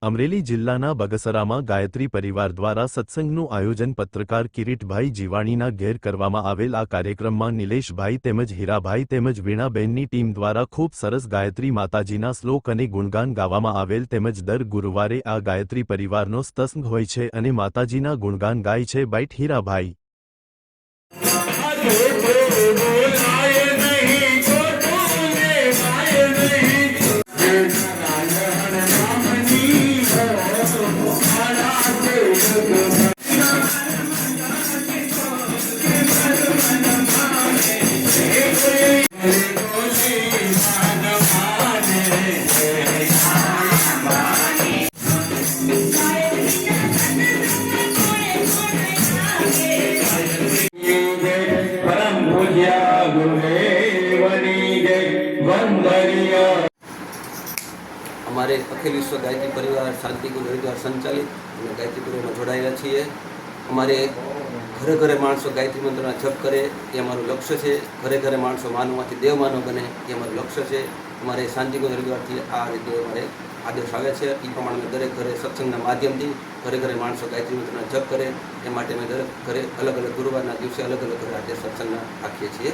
અમરેલી જિલ્લાના બગસરામાં ગાયત્રી પરિવાર દ્વારા સત્સંગનું આયોજન પત્રકાર કિરીટભાઈ જીવાણીના ઘેર કરવામાં આવેલ આ કાર્યક્રમમાં નિલેશભાઈ તેમજ હીરાભાઈ તેમજ વીણાબેનની ટીમ દ્વારા ખૂબ સરસ ગાયત્રી માતાજીના શ્લોક અને ગુણગાન ગાવામાં આવેલ તેમજ દર ગુરુવારે આ ગાયત્રી પરિવારનો સત્સંગ હોય છે અને માતાજીના ગુણગાન ગાય છે બાઈટ હીરાભાઈ। हमारे अखिल विश्व गायत्री परिवार शांति गुरु हरिद्वार संचालित गायत्री परिवार में जोड़ाયેલા છીએ। અમારે ઘરે ઘરે માણસો ગાયत्री મંત્રના જપ કરે એ અમારું લક્ષ્ય છે। ઘરે ઘરે માણસો માનવમાંથી દેવ માનવ બને એ અમારું લક્ષ્ય છે। અમારે શાંતિ ગુરુ હરિદ્વારથી આ રીતે અમારે આદેશ આવે છે। એ પ્રમાણે દરેક ઘરે સત્સંગના માધ્યમથી ઘરે ઘરે માણસો ગાયत्री મંત્રના જપ કરે એ માટે અમે દરેક ઘરે અલગ અલગ ગુરુવારના દિવસે અલગ અલગ ઘરે આજે સત્સંગના રાખીએ છીએ।